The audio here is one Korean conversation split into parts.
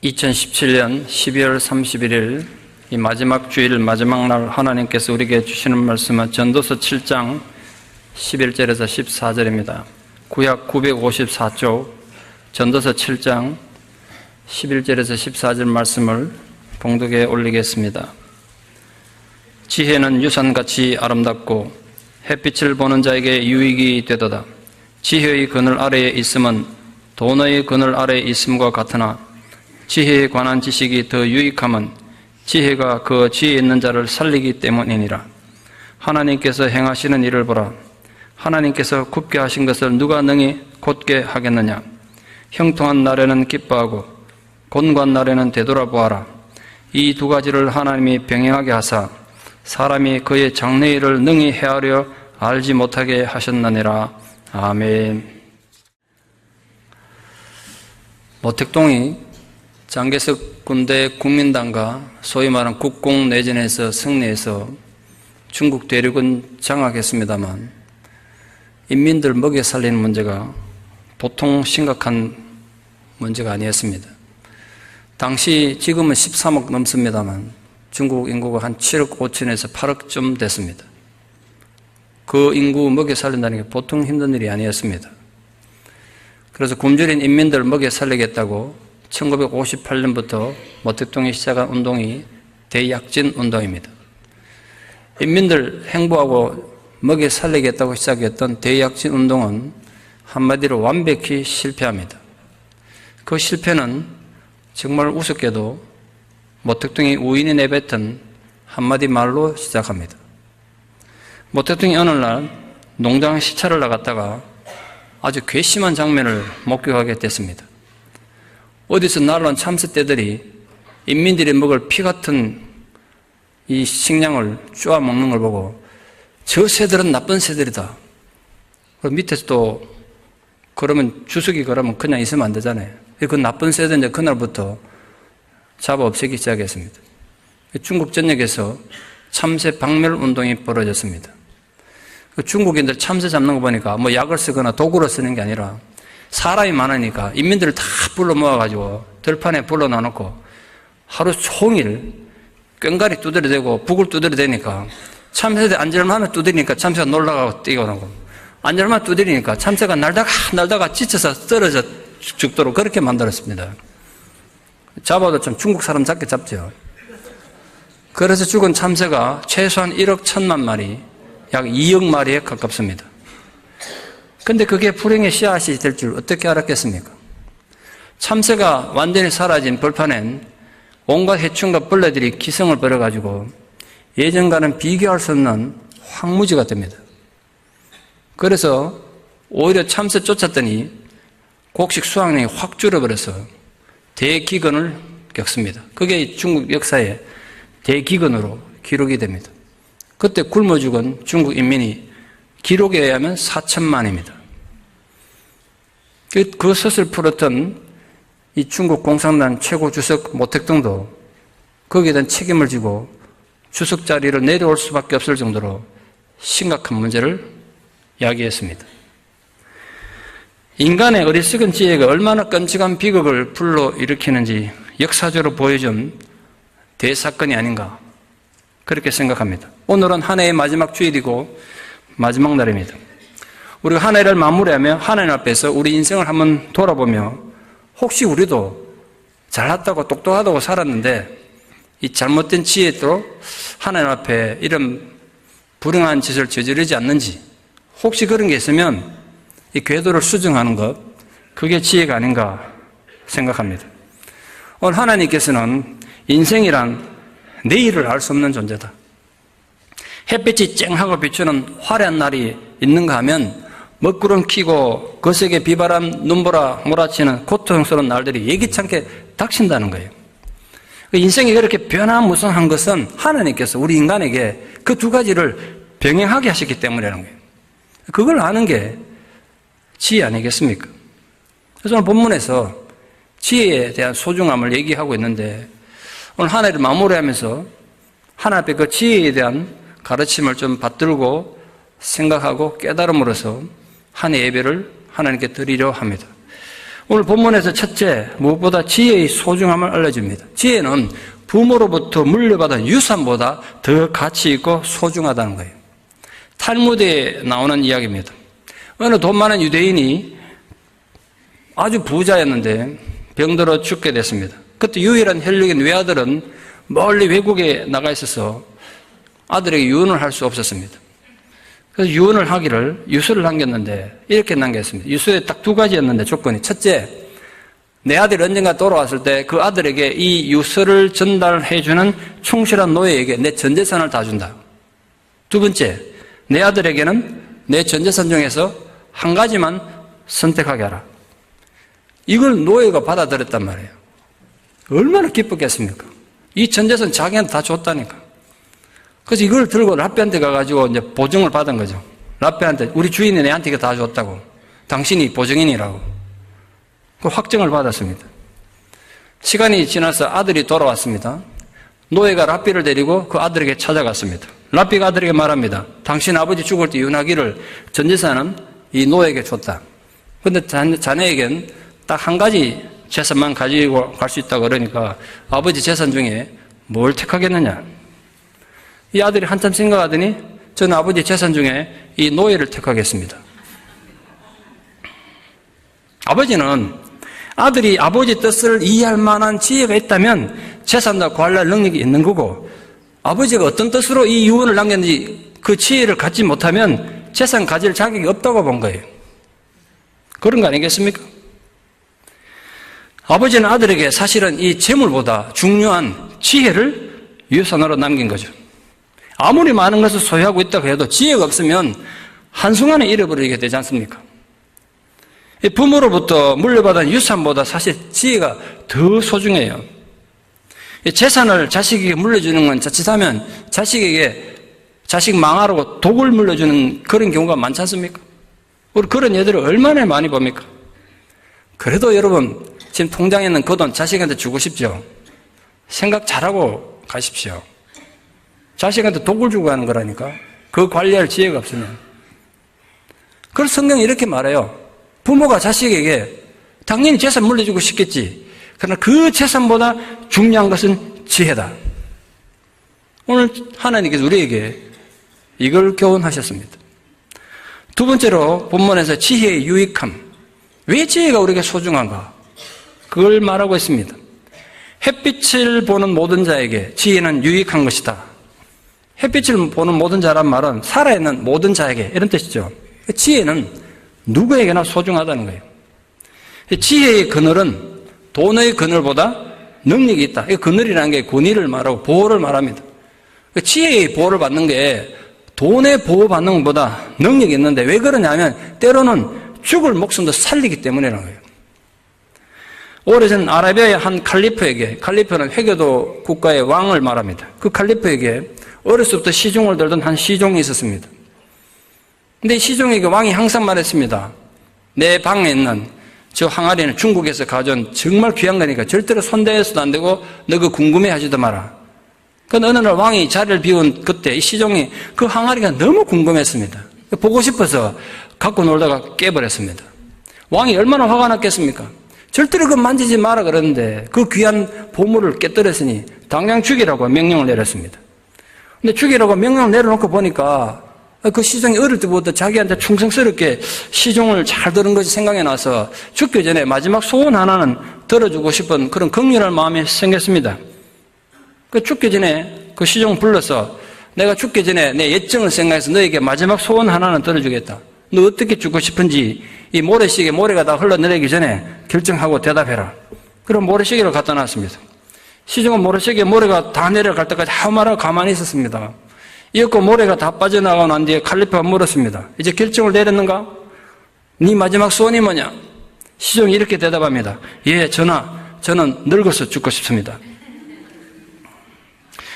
2017년 12월 31일 이 마지막 주일 마지막 날 하나님께서 우리에게 주시는 말씀은 전도서 7장 11절에서 14절입니다. 구약 954쪽 전도서 7장 11절에서 14절 말씀을 봉독에 올리겠습니다. 지혜는 유산같이 아름답고 햇빛을 보는 자에게 유익이 되도다. 지혜의 그늘 아래에 있음은 돈의 그늘 아래에 있음과 같으나 지혜에 관한 지식이 더 유익함은 지혜가 그 지혜 있는 자를 살리기 때문이니라. 하나님께서 행하시는 일을 보라. 하나님께서 굽게 하신 것을 누가 능히 곧게 하겠느냐. 형통한 날에는 기뻐하고 곤고한 날에는 되돌아보아라. 이 두 가지를 하나님이 병행하게 하사 사람이 그의 장래일을 능히 헤아려 알지 못하게 하셨느니라. 아멘. 모택동이 장개석 군대 국민당과 소위 말하는 국공내전에서 승리해서 중국 대륙은 장악했습니다만 인민들 먹여 살리는 문제가 보통 심각한 문제가 아니었습니다. 당시 지금은 13억 넘습니다만 중국 인구가 한 7억 5천에서 8억쯤 됐습니다. 그 인구 먹여 살린다는 게 보통 힘든 일이 아니었습니다. 그래서 굶주린 인민들 먹여 살리겠다고 1958년부터 모택동이 시작한 운동이 대약진 운동입니다. 인민들 행보하고 먹여 살리겠다고 시작했던 대약진 운동은 한마디로 완벽히 실패합니다. 그 실패는 정말 우습게도 모택동이 우인이 내뱉은 한마디 말로 시작합니다. 모택동이 어느 날 농장 시찰을 나갔다가 아주 괘씸한 장면을 목격하게 됐습니다. 어디서 날아온 참새떼들이 인민들이 먹을 피 같은 이 식량을 쪼아 먹는 걸 보고 저 새들은 나쁜 새들이다. 그리고 밑에서 또 그러면 주석이 그러면 그냥 있으면 안 되잖아요. 그 나쁜 새들 이제 그날부터 잡아 없애기 시작했습니다. 중국 전역에서 참새 박멸 운동이 벌어졌습니다. 중국인들 참새 잡는 거 보니까 뭐 약을 쓰거나 도구를 쓰는 게 아니라 사람이 많으니까 인민들을 다 불러 모아가지고 들판에 불러 놔놓고 하루 종일 꽹가리 두드려대고 북을 두드려대니까 참새들 앉을만 하면 두드리니까 참새가 놀라가고 뛰고 나고 앉을만 두드리니까 참새가 날다가 지쳐서 떨어져 죽도록 그렇게 만들었습니다. 잡아도 좀 중국 사람 잡게 잡죠. 그래서 죽은 참새가 최소한 1억 1천만 마리, 약 2억 마리에 가깝습니다. 근데 그게 불행의 씨앗이 될 줄 어떻게 알았겠습니까? 참새가 완전히 사라진 벌판엔 온갖 해충과 벌레들이 기승을 벌여가지고 예전과는 비교할 수 없는 황무지가 됩니다. 그래서 오히려 참새 쫓았더니 곡식 수확량이 확 줄어버려서 대기근을 겪습니다. 그게 중국 역사의 대기근으로 기록이 됩니다. 그때 굶어 죽은 중국 인민이 기록에 의하면 4천만입니다. 그 솥을 풀었던 이 중국 공산당 최고 주석 모택동도 거기에 대한 책임을 지고 주석 자리를 내려올 수밖에 없을 정도로 심각한 문제를 야기했습니다. 인간의 어리석은 지혜가 얼마나 끔찍한 비극을 불러일으키는지 역사적으로 보여준 대사건이 아닌가 그렇게 생각합니다. 오늘은 한 해의 마지막 주일이고 마지막 날입니다. 우리가 한 해를 마무리하며 하나님 앞에서 우리 인생을 한번 돌아보며 혹시 우리도 잘났다고 똑똑하다고 살았는데 이 잘못된 지혜로 하나님 앞에 이런 불행한 짓을 저지르지 않는지 혹시 그런 게 있으면 이 궤도를 수정하는 것 그게 지혜가 아닌가 생각합니다. 오늘 하나님께서는 인생이란 내일을 알 수 없는 존재다. 햇빛이 쨍하고 비추는 화려한 날이 있는가 하면 먹구름 키고 거세게 비바람 눈보라 몰아치는 고통스러운 날들이 예기찮게 닥친다는 거예요. 인생이 그렇게 변화무쌍한 것은 하나님께서 우리 인간에게 그 두 가지를 병행하게 하셨기 때문이라는 거예요. 그걸 아는 게 지혜 아니겠습니까? 그래서 오늘 본문에서 지혜에 대한 소중함을 얘기하고 있는데 오늘 한 해를 마무리하면서 하나님 앞에 그 지혜에 대한 가르침을 좀 받들고 생각하고 깨달음으로써 한 해 예배를 하나님께 드리려 합니다. 오늘 본문에서 첫째, 무엇보다 지혜의 소중함을 알려줍니다. 지혜는 부모로부터 물려받은 유산보다 더 가치 있고 소중하다는 거예요. 탈무드에 나오는 이야기입니다. 어느 돈 많은 유대인이 아주 부자였는데 병들어 죽게 됐습니다. 그때 유일한 혈육인 외아들은 멀리 외국에 나가 있어서 아들에게 유언을 할 수 없었습니다. 그래서 유언을 하기를 유서를 남겼는데 이렇게 남겼습니다. 유서에 딱 두 가지였는데 조건이, 첫째, 내 아들이 언젠가 돌아왔을 때 그 아들에게 이 유서를 전달해주는 충실한 노예에게 내 전 재산을 다 준다. 두 번째, 내 아들에게는 내 전 재산 중에서 한 가지만 선택하게 하라. 이걸 노예가 받아들였단 말이에요. 얼마나 기뻤겠습니까? 이 전 재산 자기한테 다 줬다니까. 그래서 이걸 들고 랍비한테 가가지고 이제 보증을 받은 거죠. 랍비한테, 우리 주인이 내한테 이거 다 줬다고. 당신이 보증인이라고. 그 확정을 받았습니다. 시간이 지나서 아들이 돌아왔습니다. 노예가 랍비를 데리고 그 아들에게 찾아갔습니다. 랍비가 아들에게 말합니다. 당신 아버지 죽을 때 유언하기를 전 재산은 이 노예에게 줬다. 그런데 자네에겐 딱 한 가지 재산만 가지고 갈 수 있다고 그러니까 아버지 재산 중에 뭘 택하겠느냐. 이 아들이 한참 생각하더니 저는 아버지 재산 중에 이 노예를 택하겠습니다. 아버지는 아들이 아버지 뜻을 이해할 만한 지혜가 있다면 재산도 관리할 능력이 있는 거고, 아버지가 어떤 뜻으로 이 유언을 남겼는지 그 지혜를 갖지 못하면 재산 가질 자격이 없다고 본 거예요. 그런 거 아니겠습니까? 아버지는 아들에게 사실은 이 재물보다 중요한 지혜를 유산으로 남긴 거죠. 아무리 많은 것을 소유하고 있다고 해도 지혜가 없으면 한순간에 잃어버리게 되지 않습니까? 부모로부터 물려받은 유산보다 사실 지혜가 더 소중해요. 재산을 자식에게 물려주는 건 자칫하면 자식에게 자식 망하라고 독을 물려주는 그런 경우가 많지 않습니까? 우리 그런 예들을 얼마나 많이 봅니까? 그래도 여러분, 지금 통장에 있는 그 돈 자식한테 주고 싶죠? 생각 잘하고 가십시오. 자식한테 독을 주고 가는 거라니까. 그 관리할 지혜가 없으면. 그래서 성경이 이렇게 말해요. 부모가 자식에게 당연히 재산 물려주고 싶겠지. 그러나 그 재산보다 중요한 것은 지혜다. 오늘 하나님께서 우리에게 이걸 교훈하셨습니다. 두 번째로 본문에서 지혜의 유익함. 왜 지혜가 우리에게 소중한가? 그걸 말하고 있습니다. 햇빛을 보는 모든 자에게 지혜는 유익한 것이다. 햇빛을 보는 모든 자란 말은 살아있는 모든 자에게 이런 뜻이죠. 지혜는 누구에게나 소중하다는 거예요. 지혜의 그늘은 돈의 그늘보다 능력이 있다. 이 그늘이라는 게 권위를 말하고 보호를 말합니다. 지혜의 보호를 받는 게 돈의 보호받는 것보다 능력이 있는데 왜 그러냐면 때로는 죽을 목숨도 살리기 때문이라는 거예요. 오래전 아라비아의 한 칼리프에게, 칼리프는 회교도 국가의 왕을 말합니다. 그 칼리프에게 어렸을 때부터 시종을 들던 한 시종이 있었습니다. 근데 이 시종에게 왕이 항상 말했습니다. 내 방에 있는 저 항아리는 중국에서 가져온 정말 귀한 거니까 절대로 손대서도 안 되고 너 그거 궁금해하지도 마라. 그런데 어느 날 왕이 자리를 비운 그때 이 시종이 그 항아리가 너무 궁금했습니다. 보고 싶어서 갖고 놀다가 깨버렸습니다. 왕이 얼마나 화가 났겠습니까? 절대로 그거 만지지 마라 그러는데 그 귀한 보물을 깨뜨렸으니 당장 죽이라고 명령을 내렸습니다. 근데 죽이라고 명령을 내려놓고 보니까 그 시종이 어릴 때부터 자기한테 충성스럽게 시종을 잘 들은 것이 생각이 나서 죽기 전에 마지막 소원 하나는 들어주고 싶은 그런 긍휼한 마음이 생겼습니다. 그 죽기 전에 그 시종을 불러서 내가 죽기 전에 내 예정을 생각해서 너에게 마지막 소원 하나는 들어주겠다. 너 어떻게 죽고 싶은지 이 모래시계 모래가 다 흘러내리기 전에 결정하고 대답해라. 그럼 모래시계를 갖다 놨습니다. 시종은 모래시계 모래가 다 내려갈 때까지 아무 말 하고 가만히 있었습니다. 이었고 모래가 다 빠져나가고 난 뒤에 칼리파가 물었습니다. 이제 결정을 내렸는가? 네 마지막 소원이 뭐냐? 시종이 이렇게 대답합니다. 예, 전하, 저는 늙어서 죽고 싶습니다.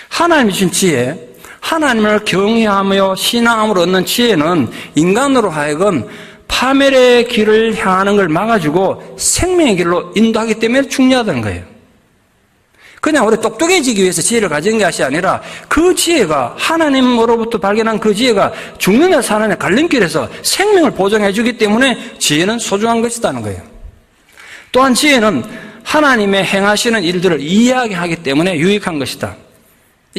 하나님이 주신 지혜, 하나님을 경외하며 신앙함으로 얻는 지혜는 인간으로 하여금 파멸의 길을 향하는 걸 막아주고 생명의 길로 인도하기 때문에 중요하다는 거예요. 그냥 우리 똑똑해지기 위해서 지혜를 가진 것이 아니라 그 지혜가 하나님으로부터 발견한 그 지혜가 죽느냐 사느냐 갈림길에서 생명을 보장해 주기 때문에 지혜는 소중한 것이라는 거예요. 또한 지혜는 하나님의 행하시는 일들을 이해하게 하기 때문에 유익한 것이다.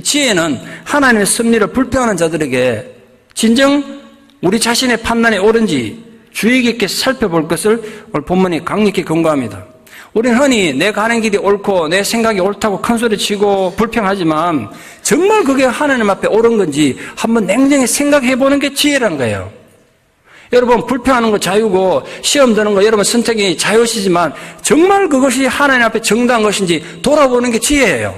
지혜는 하나님의 섭리를 불평하는 자들에게 진정 우리 자신의 판단이 옳은지 주의 깊게 살펴볼 것을 오늘 본문이 강력히 권고합니다. 우리는 흔히 내 가는 길이 옳고 내 생각이 옳다고 큰소리치고 불평하지만 정말 그게 하나님 앞에 옳은 건지 한번 냉정히 생각해보는 게 지혜란 거예요. 여러분, 불평하는 거 자유고 시험 드는 거 여러분 선택이 자유시지만 정말 그것이 하나님 앞에 정당한 것인지 돌아보는 게 지혜예요.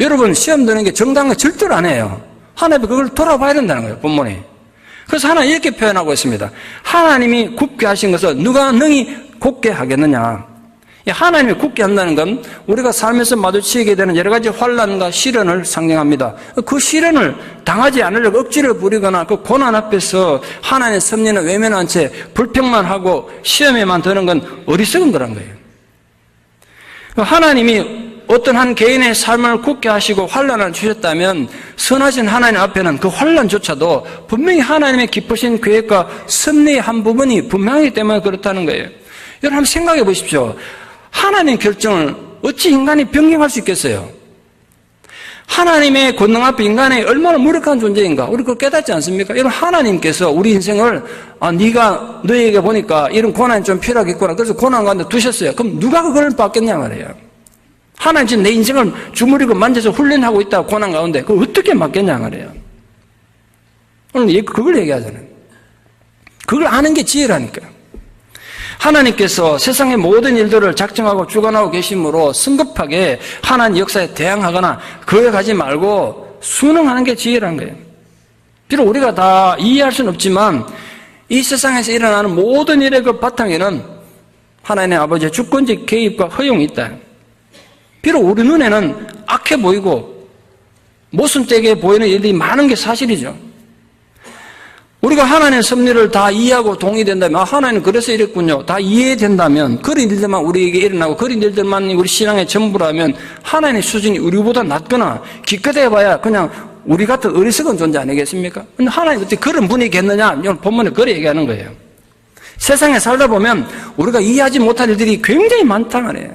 여러분, 시험 드는 게 정당한 거 절대로 안 해요. 하나님 앞에 그걸 돌아봐야 된다는 거예요, 본문이. 그래서 하나님 이렇게 표현하고 있습니다. 하나님이 굽게 하신 것을 누가 능히 곱게 하겠느냐. 하나님이 굽게 한다는 건 우리가 살면서 마주치게 되는 여러 가지 환난과 시련을 상징합니다. 그 시련을 당하지 않으려고 억지를 부리거나 그 고난 앞에서 하나님의 섭리는 외면한 채 불평만 하고 시험에만 드는 건 어리석은 거란 거예요. 하나님이 어떤 한 개인의 삶을 굳게 하시고 환난을 주셨다면 선하신 하나님 앞에는 그 환난조차도 분명히 하나님의 기쁘신 계획과 섭리의 한 부분이 분명하기 때문에 그렇다는 거예요. 여러분 한번 생각해 보십시오. 하나님의 결정을 어찌 인간이 변경할 수 있겠어요? 하나님의 권능 앞에 인간이 얼마나 무력한 존재인가 우리 그걸 깨닫지 않습니까? 여러분 하나님께서 우리 인생을 네가 너에게 보니까 이런 고난이 좀 필요하겠구나 그래서 고난 가운데 두셨어요. 그럼 누가 그걸 받겠냐 말이에요. 하나님 지금 내 인생을 주무리고 만져서 훈련하고 있다고 고난 가운데 그걸 어떻게 맡겠냐 말이에요. 오늘 그걸 얘기하잖아요. 그걸 아는 게 지혜라니까요. 하나님께서 세상의 모든 일들을 작정하고 주관하고 계심으로 성급하게 하나님 역사에 대항하거나 거역하지 말고 순응하는 게 지혜라는 거예요. 비록 우리가 다 이해할 수는 없지만 이 세상에서 일어나는 모든 일의 그 바탕에는 하나님의 아버지의 주권적 개입과 허용이 있다. 비록 우리 눈에는 악해 보이고 모순되게 보이는 일들이 많은 게 사실이죠. 우리가 하나님의 섭리를 다 이해하고 동의된다면 하나님은 그래서 이랬군요. 다 이해된다면 그런 일들만 우리에게 일어나고 그런 일들만 우리 신앙의 전부라면 하나님의 수준이 우리보다 낮거나 기껏 해봐야 그냥 우리 같은 어리석은 존재 아니겠습니까? 근데 하나님 어떻게 그런 분이 있겠느냐? 이건 본문에 그래 얘기하는 거예요. 세상에 살다 보면 우리가 이해하지 못할 일들이 굉장히 많다 말이에요.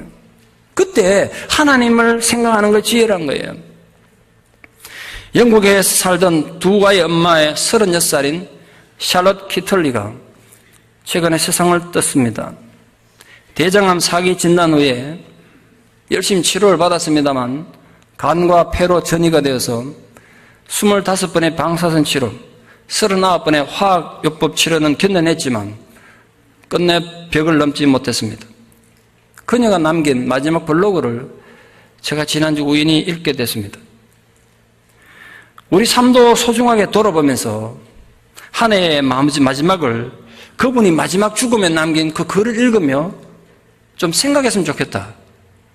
그때 하나님을 생각하는 걸 지혜란 거예요. 영국에 살던 두 아이의 엄마의 36살인 샬롯 키틀리가 최근에 세상을 떴습니다. 대장암 4기 진단 후에 열심히 치료를 받았습니다만 간과 폐로 전이가 되어서 25번의 방사선 치료, 39번의 화학요법 치료는 견뎌냈지만 끝내 벽을 넘지 못했습니다. 그녀가 남긴 마지막 블로그를 제가 지난주 우연히 읽게 됐습니다. 우리 삶도 소중하게 돌아보면서 한 해의 마지막을 그분이 마지막 죽음에 남긴 그 글을 읽으며 좀 생각했으면 좋겠다.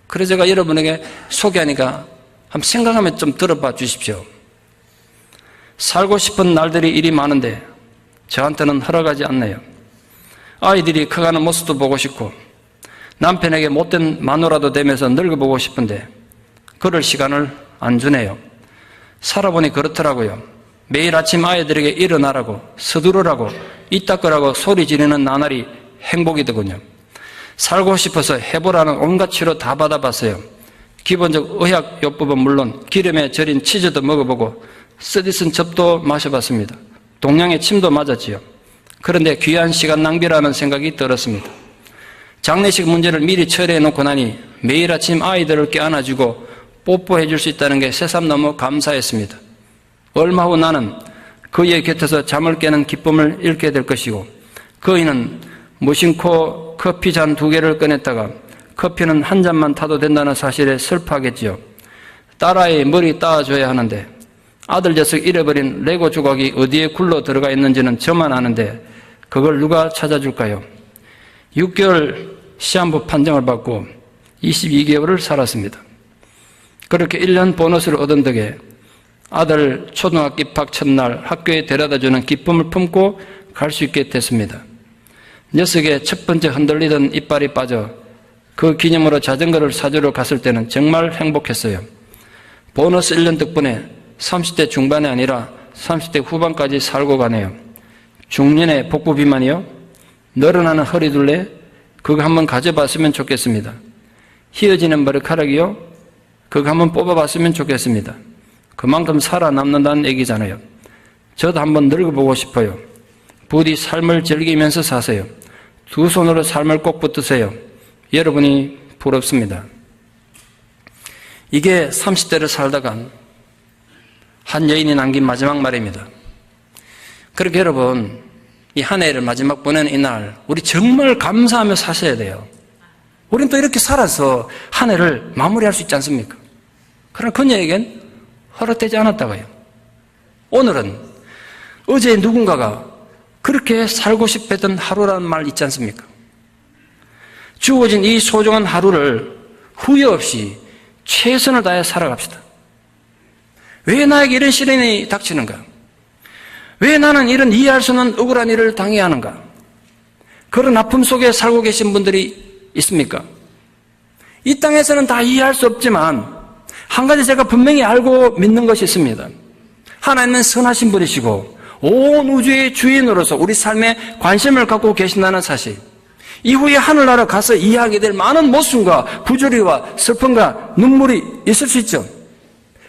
그래서 제가 여러분에게 소개하니까 한번 생각하면 좀 들어봐 주십시오. 살고 싶은 날들이 이리 많은데 저한테는 허락하지 않네요. 아이들이 커가는 모습도 보고 싶고 남편에게 못된 마누라도 되면서 늙어보고 싶은데 그럴 시간을 안 주네요. 살아보니 그렇더라고요. 매일 아침 아이들에게 일어나라고 서두르라고 이따끄라고 소리 지르는 나날이 행복이더군요. 살고 싶어서 해보라는 온갖 치료 다 받아봤어요. 기본적 의학요법은 물론 기름에 절인 치즈도 먹어보고 쓰디쓴 즙도 마셔봤습니다. 동양의 침도 맞았지요. 그런데 귀한 시간 낭비라는 생각이 들었습니다. 장례식 문제를 미리 처리해놓고 나니 매일 아침 아이들을 껴안아주고 뽀뽀해 줄 수 있다는 게 새삼 너무 감사했습니다. 얼마 후 나는 그의 곁에서 잠을 깨는 기쁨을 잃게 될 것이고 그이는 무심코 커피 잔 2개를 꺼냈다가 커피는 한 잔만 타도 된다는 사실에 슬퍼하겠지요. 딸아이의 머리 따줘야 하는데 아들 녀석 잃어버린 레고 조각이 어디에 굴러 들어가 있는지는 저만 아는데 그걸 누가 찾아줄까요? 6개월 시한부 판정을 받고 22개월을 살았습니다. 그렇게 1년 보너스를 얻은 덕에 아들 초등학교 입학 첫날 학교에 데려다주는 기쁨을 품고 갈 수 있게 됐습니다. 녀석의 첫 번째 흔들리던 이빨이 빠져 그 기념으로 자전거를 사주러 갔을 때는 정말 행복했어요. 보너스 1년 덕분에 30대 중반이 아니라 30대 후반까지 살고 가네요. 중년의 복부 비만이요, 늘어나는 허리둘레, 그거 한번 가져봤으면 좋겠습니다. 휘어지는 머리카락이요? 그거 한번 뽑아봤으면 좋겠습니다. 그만큼 살아남는다는 얘기잖아요. 저도 한번 늙어보고 싶어요. 부디 삶을 즐기면서 사세요. 두 손으로 삶을 꼭 붙드세요. 여러분이 부럽습니다. 이게 30대를 살다간 한 여인이 남긴 마지막 말입니다. 그렇게 여러분, 이 한 해를 마지막 보내는 이날 우리 정말 감사하며 사셔야 돼요. 우리는 또 이렇게 살아서 한 해를 마무리할 수 있지 않습니까? 그러나 그녀에겐 허락되지 않았다고요. 오늘은 어제 누군가가 그렇게 살고 싶었던 하루라는 말 있지 않습니까? 주어진 이 소중한 하루를 후회 없이 최선을 다해 살아갑시다. 왜 나에게 이런 시련이 닥치는가? 왜 나는 이런 이해할 수 없는 억울한 일을 당해야 하는가? 그런 아픔 속에 살고 계신 분들이 있습니까? 이 땅에서는 다 이해할 수 없지만 한 가지 제가 분명히 알고 믿는 것이 있습니다. 하나님은 선하신 분이시고 온 우주의 주인으로서 우리 삶에 관심을 갖고 계신다는 사실, 이후에 하늘나라 가서 이해하게 될 많은 모순과 부조리와 슬픔과 눈물이 있을 수 있죠.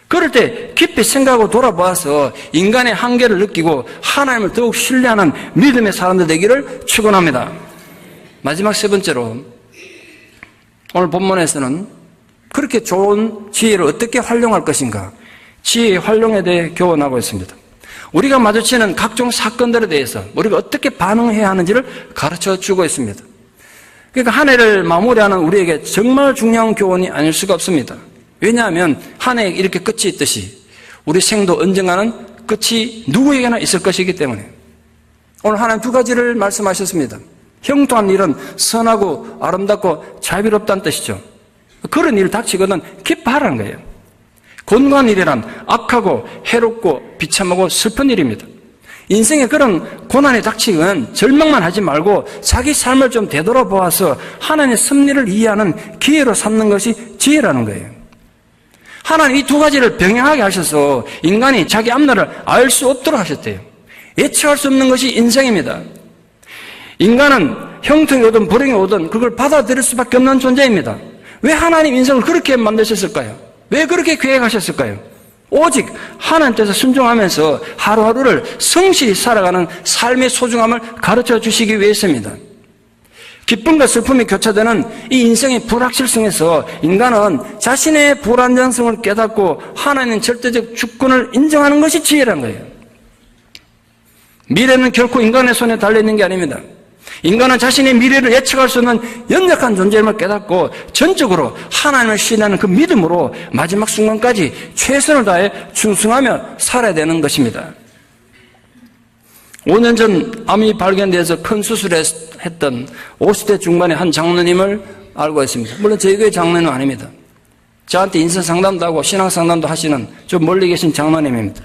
그럴 때 깊이 생각하고 돌아보아서 인간의 한계를 느끼고 하나님을 더욱 신뢰하는 믿음의 사람들 되기를 축원합니다. 마지막 세 번째로, 오늘 본문에서는 그렇게 좋은 지혜를 어떻게 활용할 것인가, 지혜의 활용에 대해 교훈하고 있습니다. 우리가 마주치는 각종 사건들에 대해서 우리가 어떻게 반응해야 하는지를 가르쳐 주고 있습니다. 그러니까 한 해를 마무리하는 우리에게 정말 중요한 교훈이 아닐 수가 없습니다. 왜냐하면 한 해 이렇게 끝이 있듯이 우리 생도 언젠가는 끝이 누구에게나 있을 것이기 때문에. 오늘 하나님 두 가지를 말씀하셨습니다. 형통한 일은 선하고 아름답고 자비롭다는 뜻이죠. 그런 일 닥치거든 기뻐하라는 거예요. 곤고한 일이란 악하고 해롭고 비참하고 슬픈 일입니다. 인생에 그런 고난이 닥치면 절망만 하지 말고 자기 삶을 좀 되돌아보아서 하나님의 섭리를 이해하는 기회로 삼는 것이 지혜라는 거예요. 하나님 이 두 가지를 병행하게 하셔서 인간이 자기 앞날을 알 수 없도록 하셨대요. 예측할 수 없는 것이 인생입니다. 인간은 형통이 오든 불행이 오든 그걸 받아들일 수밖에 없는 존재입니다. 왜 하나님 인생을 그렇게 만드셨을까요? 왜 그렇게 계획하셨을까요? 오직 하나님께서 순종하면서 하루하루를 성실히 살아가는 삶의 소중함을 가르쳐 주시기 위해서입니다. 기쁨과 슬픔이 교차되는 이 인생의 불확실성에서 인간은 자신의 불안정성을 깨닫고 하나님의 절대적 주권을 인정하는 것이 지혜라는 거예요. 미래는 결코 인간의 손에 달려있는 게 아닙니다. 인간은 자신의 미래를 예측할 수 없는 연약한 존재임을 깨닫고 전적으로 하나님을 신뢰하는 그 믿음으로 마지막 순간까지 최선을 다해 충성하며 살아야 되는 것입니다. 5년 전 암이 발견돼서 큰 수술을 했던 50대 중반의 한 장로님을 알고 있습니다. 물론 저희 교회 장로는 아닙니다. 저한테 인생 상담도 하고 신앙 상담도 하시는 좀 멀리 계신 장로님입니다.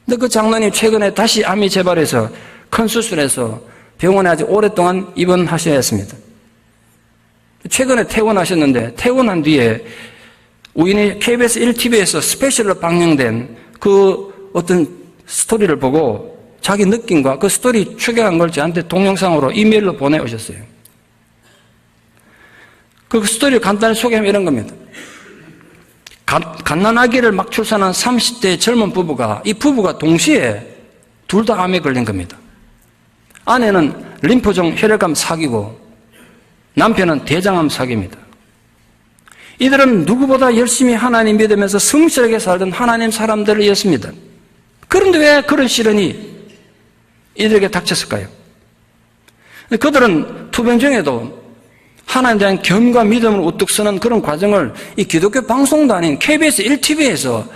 근데 그 장로님 최근에 다시 암이 재발해서 큰 수술해서 병원에 아주 오랫동안 입원하셔야 했습니다. 최근에 퇴원하셨는데 퇴원한 뒤에 우연히 KBS 1TV에서 스페셜로 방영된 그 어떤 스토리를 보고 자기 느낌과 그 스토리 추격한 걸 저한테 동영상으로 이메일로 보내오셨어요. 그 스토리를 간단히 소개하면 이런 겁니다. 갓난아기를 막 출산한 30대 젊은 부부가, 이 부부가 동시에 둘 다 암에 걸린 겁니다. 아내는 림프종 혈액암 사기고 남편은 대장암 사기입니다. 이들은 누구보다 열심히 하나님 믿으면서 성실하게 살던 하나님 사람들이었습니다. 그런데 왜 그런 시련이 이들에게 닥쳤을까요? 그들은 투병 중에도 하나님에 대한 견과 믿음을 우뚝 서는 그런 과정을 이 기독교 방송도 아닌 KBS 1TV에서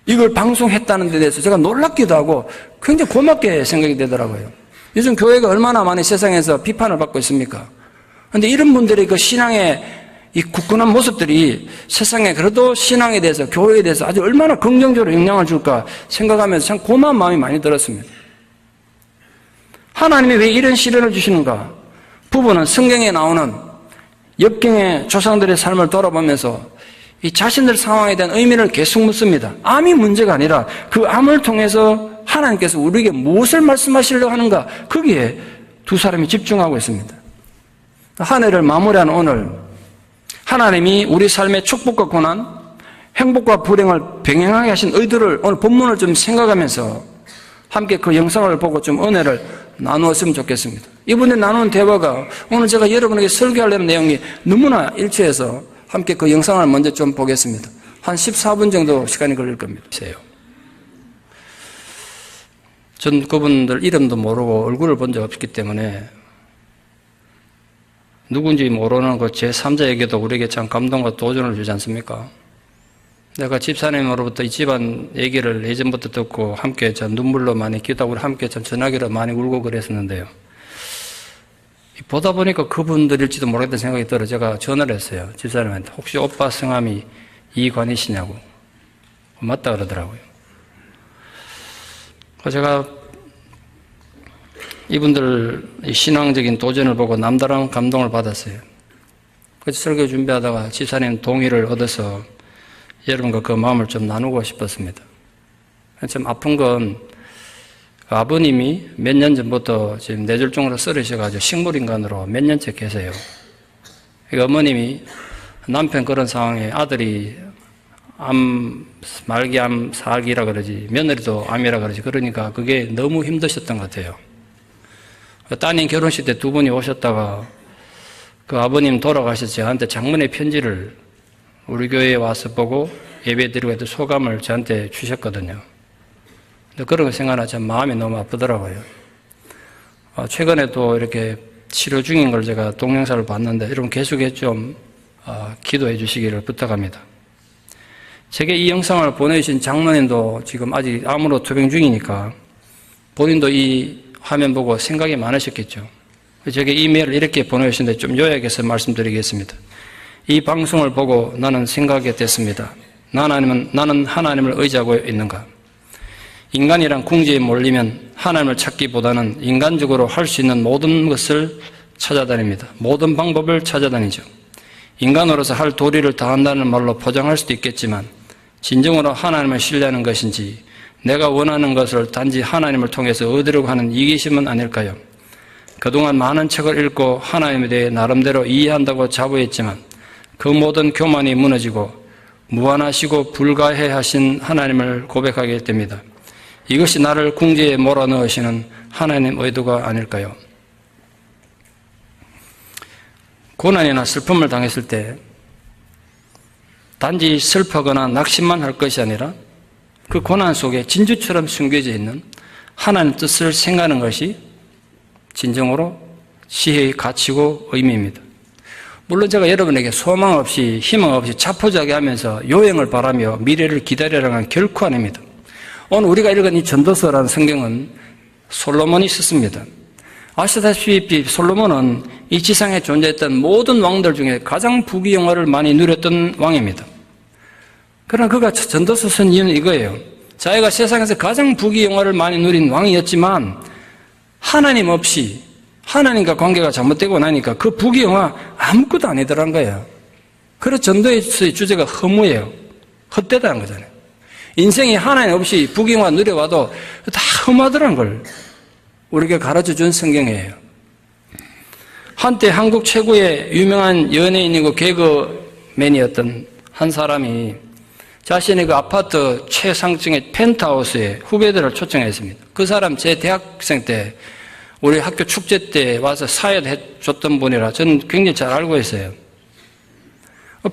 이걸 방송했다는 데 대해서 제가 놀랍기도 하고 굉장히 고맙게 생각이 되더라고요. 요즘 교회가 얼마나 많이 세상에서 비판을 받고 있습니까? 그런데 이런 분들의 그 신앙의 이 굳건한 모습들이 세상에 그래도 신앙에 대해서, 교회에 대해서 아주 얼마나 긍정적으로 영향을 줄까 생각하면서 참 고마운 마음이 많이 들었습니다. 하나님이 왜 이런 시련을 주시는가? 부부는 성경에 나오는 역경의 조상들의 삶을 돌아보면서 이 자신들 상황에 대한 의미를 계속 묻습니다. 암이 문제가 아니라 그 암을 통해서 하나님께서 우리에게 무엇을 말씀하시려고 하는가? 거기에 두 사람이 집중하고 있습니다. 한 해를 마무리하는 오늘, 하나님이 우리 삶의 축복과 고난, 행복과 불행을 병행하게 하신 의도를 오늘 본문을 좀 생각하면서 함께 그 영상을 보고 좀 은혜를 나누었으면 좋겠습니다. 이번에 나눈 대화가 오늘 제가 여러분에게 설교하려는 내용이 너무나 일치해서 함께 그 영상을 먼저 좀 보겠습니다. 한 14분 정도 시간이 걸릴 겁니다. 전 그분들 이름도 모르고 얼굴을 본 적 없기 때문에 누군지 모르는 그 제3자에게도 우리에게 참 감동과 도전을 주지 않습니까? 내가 집사님으로부터 이 집안 얘기를 예전부터 듣고 함께 참 눈물로 많이 기도하고 함께 참 전화기로 많이 울고 그랬었는데요. 보다 보니까 그분들일지도 모르겠다는 생각이 들어 제가 전화를 했어요. 집사님한테. 혹시 오빠 성함이 이관이시냐고. 맞다 그러더라고요. 제가 이분들 신앙적인 도전을 보고 남다른 감동을 받았어요. 그래서 설교 준비하다가 집사님 동의를 얻어서 여러분과 그 마음을 좀 나누고 싶었습니다. 좀 아픈 건 아버님이 몇 년 전부터 지금 뇌졸중으로 쓰러지셔가지고 식물인간으로 몇 년째 계세요. 그러니까 어머님이 남편 그런 상황에 아들이 말기암 사기라 그러지, 며느리도 암이라 그러지. 그러니까 그게 너무 힘드셨던 것 같아요. 따님 결혼식 때 두 분이 오셨다가 그 아버님 돌아가셔서 저한테 장문의 편지를 우리 교회에 와서 보고 예배드리고 했던 소감을 저한테 주셨거든요. 근데 그런 거 생각하면 참 마음이 너무 아프더라고요. 최근에 또 이렇게 치료 중인 걸 제가 동영상을 봤는데 여러분 계속해 좀 기도해 주시기를 부탁합니다. 제게 이 영상을 보내주신 장로님도 지금 아직 암으로 투병 중이니까 본인도 이 화면 보고 생각이 많으셨겠죠. 제게 이메일을 이렇게 보내주셨는데 좀 요약해서 말씀드리겠습니다. 이 방송을 보고 나는 생각하게 됐습니다. 나는 하나님을 의지하고 있는가? 인간이란 궁지에 몰리면 하나님을 찾기보다는 인간적으로 할 수 있는 모든 것을 찾아다닙니다. 모든 방법을 찾아다니죠. 인간으로서 할 도리를 다한다는 말로 포장할 수도 있겠지만 진정으로 하나님을 신뢰하는 것인지 내가 원하는 것을 단지 하나님을 통해서 얻으려고 하는 이기심은 아닐까요? 그동안 많은 책을 읽고 하나님에 대해 나름대로 이해한다고 자부했지만 그 모든 교만이 무너지고 무한하시고 불가해하신 하나님을 고백하게 됩니다. 이것이 나를 궁지에 몰아넣으시는 하나님 의도가 아닐까요? 고난이나 슬픔을 당했을 때 단지 슬퍼하거나 낙심만 할 것이 아니라 그 고난 속에 진주처럼 숨겨져 있는 하나님 뜻을 생각하는 것이 진정으로 지혜의 가치고 의미입니다. 물론 제가 여러분에게 소망 없이 희망 없이 자포자기 하면서 요행을 바라며 미래를 기다리라는 건 결코 아닙니다. 오늘 우리가 읽은 이 전도서라는 성경은 솔로몬이 썼습니다. 아시다시피 솔로몬은 이 지상에 존재했던 모든 왕들 중에 가장 부귀영화를 많이 누렸던 왕입니다. 그러나 그가 전도서 쓴 이유는 이거예요. 자기가 세상에서 가장 부귀영화를 많이 누린 왕이었지만 하나님 없이 하나님과 관계가 잘못되고 나니까 그 부귀영화 아무것도 아니더란 거예요. 그래서 전도의 주제가 허무예요. 헛되다는 거잖아요. 인생이 하나님 없이 부귀영화 누려와도 다 험하더란 걸 우리에게 가르쳐준 성경이에요. 한때 한국 최고의 유명한 연예인이고 개그맨이었던 한 사람이 자신의 그 아파트 최상층의 펜트하우스에 후배들을 초청했습니다. 그 사람 제 대학생 때 우리 학교 축제 때 와서 사회해줬던 분이라 저는 굉장히 잘 알고 있어요.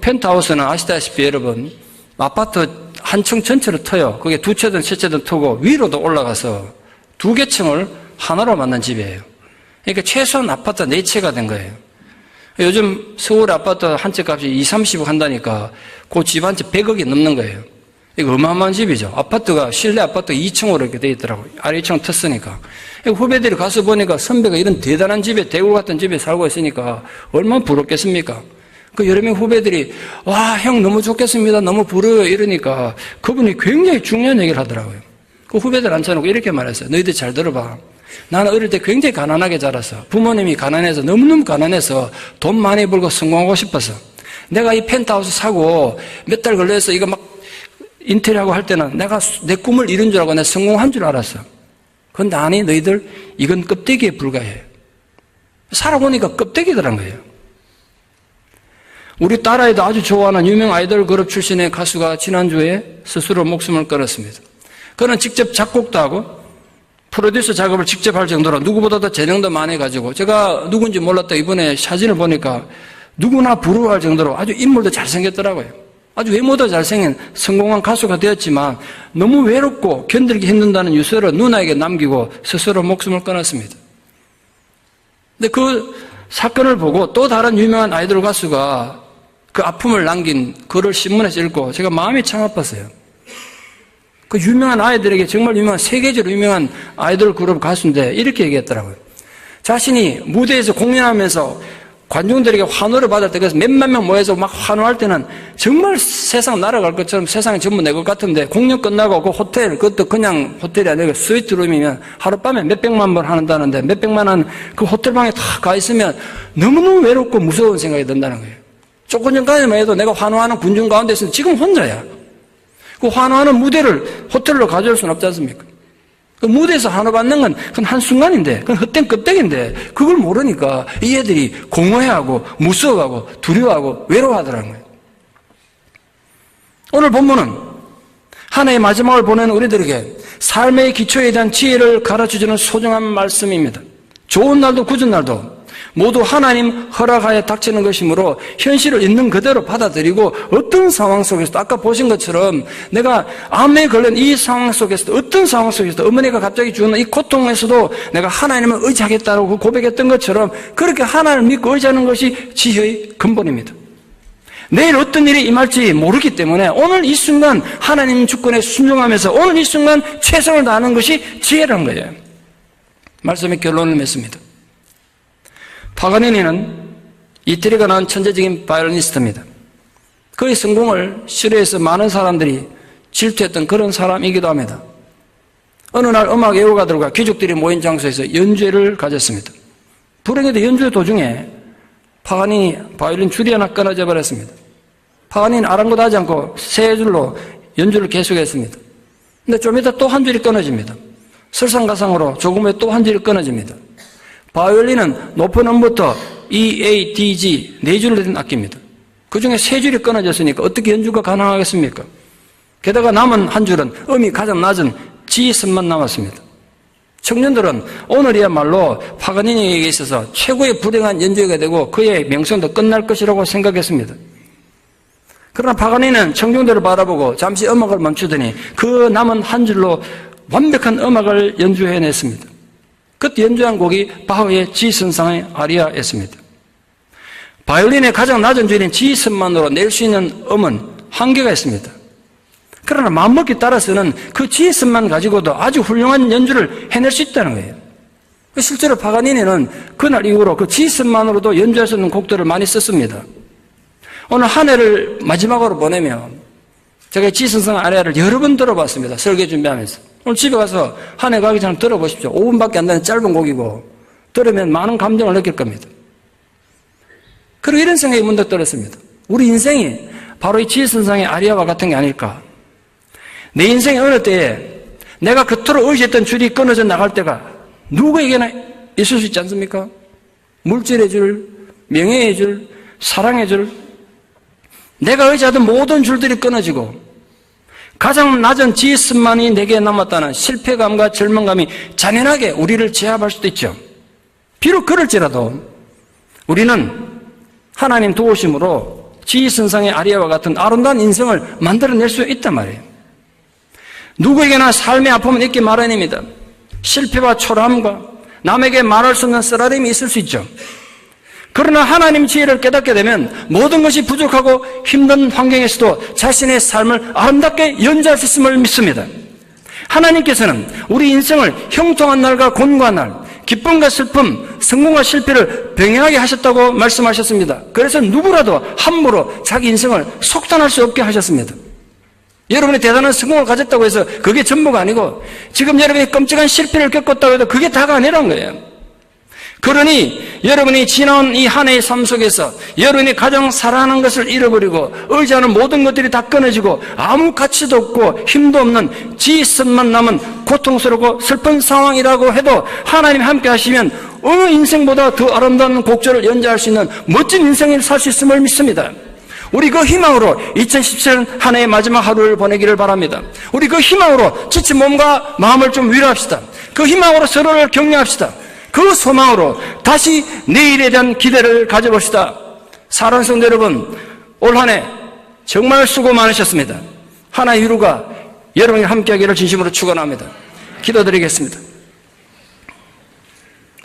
펜트하우스는 아시다시피 여러분 아파트 한 층 전체를 터요. 그게 두 채든 세 채든 터고 위로도 올라가서 두 개 층을 하나로 만든 집이에요. 그러니까 최소한 아파트 4채가 된 거예요. 요즘 서울 아파트 한 채 값이 20, 30억 한다니까 그 집 한 채 100억이 넘는 거예요. 이거 어마어마한 집이죠. 아파트가 실내 아파트 2층으로 이렇게 돼 있더라고요. 아래 2층 텄으니까. 후배들이 가서 보니까 선배가 이런 대단한 집에 대구 같은 집에 살고 있으니까 얼마나 부럽겠습니까? 그 여러 명 후배들이 와, 형 너무 좋겠습니다. 너무 부러워요. 이러니까 그분이 굉장히 중요한 얘기를 하더라고요. 그 후배들 앉혀놓고 이렇게 말했어요. 너희들 잘 들어봐. 나는 어릴 때 굉장히 가난하게 자랐어. 부모님이 가난해서 너무너무 가난해서 돈 많이 벌고 성공하고 싶어서 내가 이 펜트하우스 사고 몇 달 걸려서 이거 막 인테리어하고 할 때는 내가 내 꿈을 이룬 줄 알고 내가 성공한 줄 알았어. 그런데 아니 너희들 이건 껍데기에 불과해. 살아보니까 껍데기더란 거예요. 우리 딸아이도 아주 좋아하는 유명 아이돌 그룹 출신의 가수가 지난주에 스스로 목숨을 끊었습니다. 그는 직접 작곡도 하고 프로듀서 작업을 직접 할 정도로 누구보다도 재능도 많아가지고 제가 누군지 몰랐다 이번에 사진을 보니까 누구나 부러워할 정도로 아주 인물도 잘생겼더라고요. 아주 외모도 잘생긴 성공한 가수가 되었지만 너무 외롭고 견디기 힘든다는 유서를 누나에게 남기고 스스로 목숨을 끊었습니다. 근데 그 사건을 보고 또 다른 유명한 아이돌 가수가 그 아픔을 남긴 글을 신문에서 읽고 제가 마음이 참 아팠어요. 그 유명한 아이들에게 정말 유명한 세계적으로 유명한 아이돌 그룹 가수인데 이렇게 얘기했더라고요. 자신이 무대에서 공연하면서 관중들에게 환호를 받을 때 그래서 몇만 명 모여서 막 환호할 때는 정말 세상 날아갈 것처럼 세상이 전부 내 것 같은데 공연 끝나고 그 호텔, 그것도 그냥 호텔이 아니라 스위트룸이면 하룻밤에 몇백만 번 한다는데 몇백만 원 그 호텔방에 다 가 있으면 너무너무 외롭고 무서운 생각이 든다는 거예요. 조금 전까지만 해도 내가 환호하는 군중 가운데 있으면 지금 혼자야. 그 환호하는 무대를 호텔로 가져올 수는 없지 않습니까? 그 무대에서 환호받는 건 그건 한순간인데, 그건 헛된 껍데기인데, 그걸 모르니까 이 애들이 공허해하고, 무서워하고, 두려워하고, 외로워하더라는 거예요. 오늘 본문은 한 해의 마지막을 보내는 우리들에게 삶의 기초에 대한 지혜를 가르쳐주는 소중한 말씀입니다. 좋은 날도 굳은 날도 모두 하나님 허락하에 닥치는 것이므로 현실을 있는 그대로 받아들이고 어떤 상황 속에서도 아까 보신 것처럼 내가 암에 걸린 이 상황 속에서도 어떤 상황 속에서도 어머니가 갑자기 죽는 이 고통에서도 내가 하나님을 의지하겠다고 고백했던 것처럼 그렇게 하나님을 믿고 의지하는 것이 지혜의 근본입니다. 내일 어떤 일이 임할지 모르기 때문에 오늘 이 순간 하나님 주권에 순종하면서 오늘 이 순간 최선을 다하는 것이 지혜라는 거예요. 말씀의 결론을 맺습니다. 파가니니는 이태리가 낳은 천재적인 바이올리니스트입니다. 그의 성공을 시리에서 많은 사람들이 질투했던 그런 사람이기도 합니다. 어느 날 음악 애호가들과 귀족들이 모인 장소에서 연주회를 가졌습니다. 불행히도 연주 도중에 파가니니 바이올린 줄이 하나 끊어져 버렸습니다. 파가니니는 아랑곳하지 않고 세 줄로 연주를 계속했습니다. 근데 좀 이따 또 한 줄이 끊어집니다. 설상가상으로 조금 후에 또 한 줄이 끊어집니다. 바이올린은 높은 음부터 E, A, D, G 네 줄로 된 악기입니다. 그 중에 세 줄이 끊어졌으니까 어떻게 연주가 가능하겠습니까? 게다가 남은 한 줄은 음이 가장 낮은 G선만 남았습니다. 청년들은 오늘이야말로 파가니니에게 있어서 최고의 불행한 연주회가 되고 그의 명성도 끝날 것이라고 생각했습니다. 그러나 파가니니는 청중들을 바라보고 잠시 음악을 멈추더니 그 남은 한 줄로 완벽한 음악을 연주해냈습니다. 그때 연주한 곡이 바흐의 G선상의 아리아였습니다. 바이올린의 가장 낮은 줄인 G선만으로 낼 수 있는 음은 한계가 있습니다. 그러나 마음먹기 따라서는 그 G선만 가지고도 아주 훌륭한 연주를 해낼 수 있다는 거예요. 실제로 파가니니는 그날 이후로 그 G선만으로도 연주할 수 있는 곡들을 많이 썼습니다. 오늘 한 해를 마지막으로 보내며 제가 G선상 아리아를 여러 번 들어봤습니다. 설계 준비하면서. 오늘 집에 가서 한 해 가기 전에 들어보십시오. 5분밖에 안 되는 짧은 곡이고 들으면 많은 감정을 느낄 겁니다. 그리고 이런 생각이 문득 들었습니다. 우리 인생이 바로 이 G선상의 아리아와 같은 게 아닐까. 내 인생의 어느 때에 내가 그토록 의지했던 줄이 끊어져 나갈 때가 누구에게나 있을 수 있지 않습니까? 물질의 줄, 명예의 줄, 사랑의 줄, 내가 의지하던 모든 줄들이 끊어지고 가장 낮은 G선만이 내게 남았다는 실패감과 절망감이 잔인하게 우리를 제압할 수도 있죠. 비록 그럴지라도 우리는 하나님 도우심으로 G선상의 아리아와 같은 아름다운 인생을 만들어낼 수 있단 말이에요. 누구에게나 삶의 아픔은 있기 마련입니다. 실패와 초라함과 남에게 말할 수 없는 쓰라림이 있을 수 있죠. 그러나 하나님 지혜를 깨닫게 되면 모든 것이 부족하고 힘든 환경에서도 자신의 삶을 아름답게 연주할 수 있음을 믿습니다. 하나님께서는 우리 인생을 형통한 날과 곤고한 날, 기쁨과 슬픔, 성공과 실패를 병행하게 하셨다고 말씀하셨습니다. 그래서 누구라도 함부로 자기 인생을 속단할 수 없게 하셨습니다. 여러분이 대단한 성공을 가졌다고 해서 그게 전부가 아니고 지금 여러분이 끔찍한 실패를 겪었다고 해도 그게 다가 아니란 거예요. 그러니 여러분이 지나온 이 한 해의 삶 속에서 여러분이 가장 사랑하는 것을 잃어버리고 의지하는 모든 것들이 다 끊어지고 아무 가치도 없고 힘도 없는 G선만 남은 고통스럽고 슬픈 상황이라고 해도 하나님이 함께 하시면 어느 인생보다 더 아름다운 곡절을 연주할 수 있는 멋진 인생을 살 수 있음을 믿습니다. 우리 그 희망으로 2017년 한 해의 마지막 하루를 보내기를 바랍니다. 우리 그 희망으로 지친 몸과 마음을 좀 위로합시다. 그 희망으로 서로를 격려합시다. 그 소망으로 다시 내일에 대한 기대를 가져봅시다. 사랑하는 성도 여러분, 올 한 해 정말 수고 많으셨습니다. 하나의 위로가 여러분이 함께하기를 진심으로 축원합니다. 기도드리겠습니다.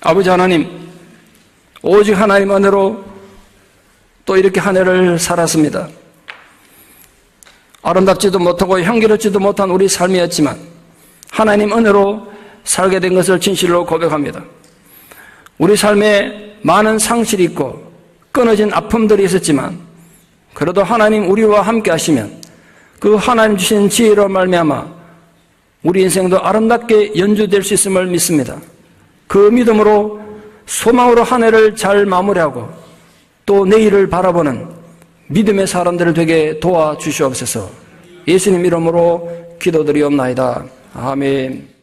아버지 하나님, 오직 하나님 은혜로 또 이렇게 한 해를 살았습니다. 아름답지도 못하고 향기롭지도 못한 우리 삶이었지만 하나님 은혜로 살게 된 것을 진실로 고백합니다. 우리 삶에 많은 상실이 있고 끊어진 아픔들이 있었지만 그래도 하나님 우리와 함께 하시면 그 하나님 주신 지혜로 말미암아 우리 인생도 아름답게 연주될 수 있음을 믿습니다. 그 믿음으로 소망으로 한 해를 잘 마무리하고 또 내일을 바라보는 믿음의 사람들을 되게 도와주시옵소서. 예수님 이름으로 기도드리옵나이다. 아멘.